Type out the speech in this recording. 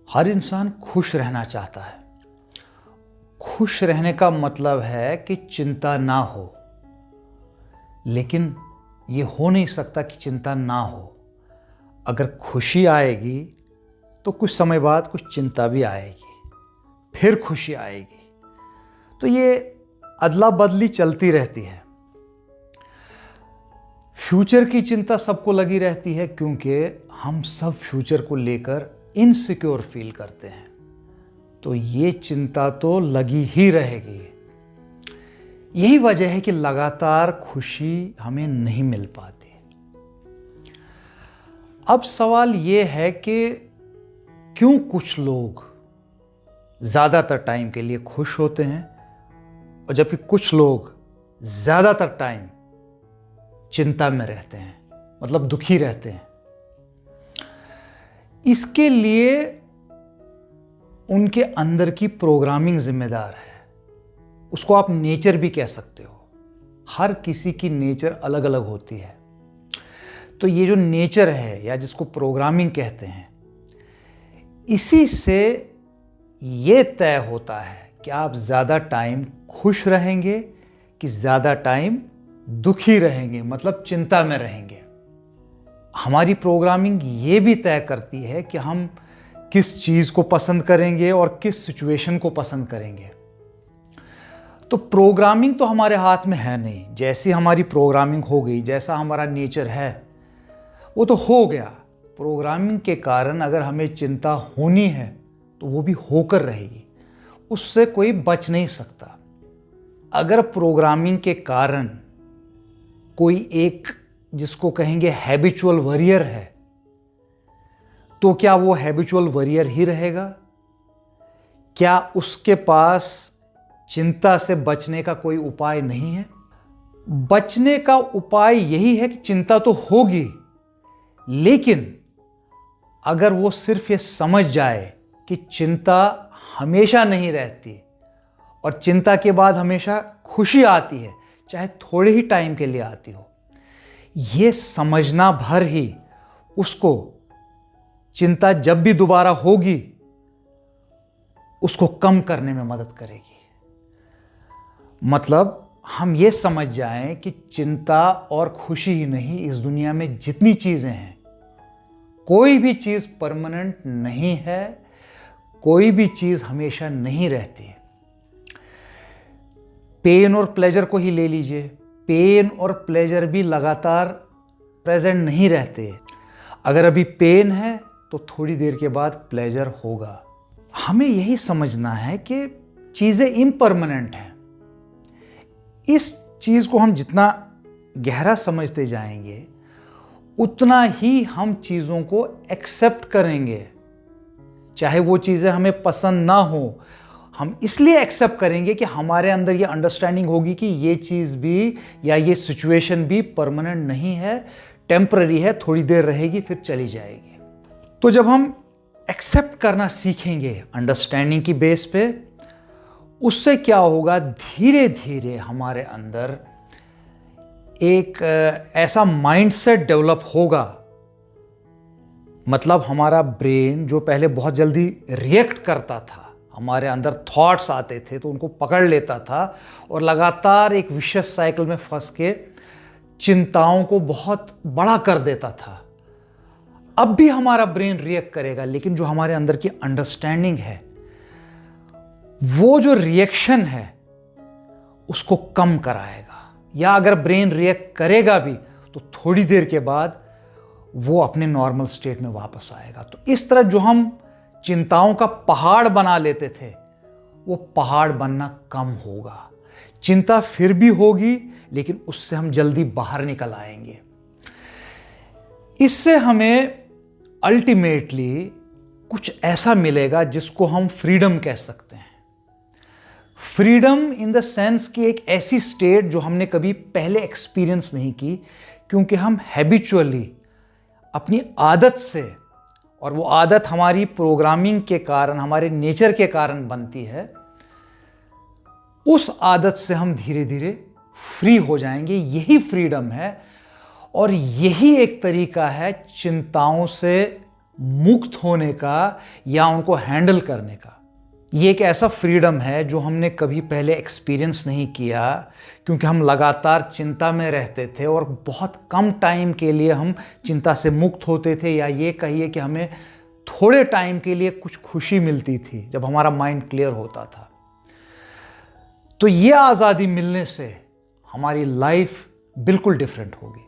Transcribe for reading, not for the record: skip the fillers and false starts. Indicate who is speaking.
Speaker 1: हर इंसान खुश रहना चाहता है। खुश रहने का मतलब है कि चिंता ना हो, लेकिन ये हो नहीं सकता कि चिंता ना हो। अगर खुशी आएगी तो कुछ समय बाद कुछ चिंता भी आएगी, फिर खुशी आएगी। तो ये अदला बदली चलती रहती है। फ्यूचर की चिंता सबको लगी रहती है, क्योंकि हम सब फ्यूचर को लेकर इनसिक्योर फील करते हैं। तो ये चिंता तो लगी ही रहेगी। यही वजह है कि लगातार खुशी हमें नहीं मिल पाती। अब सवाल ये है कि क्यों कुछ लोग ज़्यादातर टाइम के लिए खुश होते हैं और जबकि कुछ लोग ज़्यादातर टाइम चिंता में रहते हैं, मतलब दुखी रहते हैं। इसके लिए उनके अंदर की प्रोग्रामिंग जिम्मेदार है। उसको आप नेचर भी कह सकते हो। हर किसी की नेचर अलग अलग होती है। तो ये जो नेचर है या जिसको प्रोग्रामिंग कहते हैं, इसी से ये तय होता है कि आप ज़्यादा टाइम खुश रहेंगे कि ज़्यादा टाइम दुखी रहेंगे, मतलब चिंता में रहेंगे। हमारी प्रोग्रामिंग ये भी तय करती है कि हम किस चीज़ को पसंद करेंगे और किस सिचुएशन को पसंद करेंगे। तो प्रोग्रामिंग तो हमारे हाथ में है नहीं। जैसी हमारी प्रोग्रामिंग हो गई, जैसा हमारा नेचर है, वो तो हो गया। प्रोग्रामिंग के कारण अगर हमें चिंता होनी है तो वो भी होकर रहेगी, उससे कोई बच नहीं सकता। अगर प्रोग्रामिंग के कारण कोई एक, जिसको कहेंगे हैबिचुअल वॉरियर है, तो क्या वो हैबिचुअल वॉरियर ही रहेगा? क्या उसके पास चिंता से बचने का कोई उपाय नहीं है? बचने का उपाय यही है कि चिंता तो होगी, लेकिन अगर वो सिर्फ ये समझ जाए कि चिंता हमेशा नहीं रहती और चिंता के बाद हमेशा खुशी आती है, चाहे थोड़े ही टाइम के लिए आती हो, ये समझना भर ही उसको चिंता जब भी दोबारा होगी उसको कम करने में मदद करेगी। मतलब हम ये समझ जाएं कि चिंता और खुशी ही नहीं, इस दुनिया में जितनी चीज़ें हैं, कोई भी चीज़ परमानेंट नहीं है, कोई भी चीज़ हमेशा नहीं रहती। पेन और प्लेजर को ही ले लीजिए। पेन और प्लेजर भी लगातार प्रेजेंट नहीं रहते। अगर अभी पेन है तो थोड़ी देर के बाद प्लेजर होगा। हमें यही समझना है कि चीज़ें इम्परमानेंट हैं। इस चीज़ को हम जितना गहरा समझते जाएंगे, उतना ही हम चीज़ों को एक्सेप्ट करेंगे। चाहे वो चीज़ें हमें पसंद ना हो, हम इसलिए एक्सेप्ट करेंगे कि हमारे अंदर ये अंडरस्टैंडिंग होगी कि ये चीज़ भी या ये सिचुएशन भी परमानेंट नहीं है, टेम्पररी है, थोड़ी देर रहेगी फिर चली जाएगी। तो जब हम एक्सेप्ट करना सीखेंगे अंडरस्टैंडिंग की बेस पे, उससे क्या होगा, धीरे धीरे हमारे अंदर एक ऐसा माइंडसेट डेवलप होगा। मतलब हमारा ब्रेन जो पहले बहुत जल्दी रिएक्ट करता था, हमारे अंदर थॉट्स आते थे तो उनको पकड़ लेता था और लगातार एक विशियस साइकिल में फंस के चिंताओं को बहुत बड़ा कर देता था। अब भी हमारा ब्रेन रिएक्ट करेगा, लेकिन जो हमारे अंदर की अंडरस्टैंडिंग है, वो जो रिएक्शन है उसको कम कराएगा। या अगर ब्रेन रिएक्ट करेगा भी तो थोड़ी देर के बाद वो अपने नॉर्मल स्टेट में वापस आएगा। तो इस तरह जो हम चिंताओं का पहाड़ बना लेते थे, वो पहाड़ बनना कम होगा। चिंता फिर भी होगी, लेकिन उससे हम जल्दी बाहर निकल आएंगे। इससे हमें अल्टीमेटली कुछ ऐसा मिलेगा जिसको हम फ्रीडम कह सकते हैं। फ्रीडम इन द सेंस कि एक ऐसी स्टेट जो हमने कभी पहले एक्सपीरियंस नहीं की, क्योंकि हम हैबिचुअली अपनी आदत से, और वो आदत हमारी प्रोग्रामिंग के कारण, हमारे नेचर के कारण बनती है, उस आदत से हम धीरे धीरे फ्री हो जाएंगे। यही फ्रीडम है और यही एक तरीका है चिंताओं से मुक्त होने का या उनको हैंडल करने का। ये एक ऐसा फ्रीडम है जो हमने कभी पहले एक्सपीरियंस नहीं किया, क्योंकि हम लगातार चिंता में रहते थे और बहुत कम टाइम के लिए हम चिंता से मुक्त होते थे, या ये कहिए कि हमें थोड़े टाइम के लिए कुछ खुशी मिलती थी जब हमारा माइंड क्लियर होता था। तो ये आज़ादी मिलने से हमारी लाइफ बिल्कुल डिफरेंट होगी।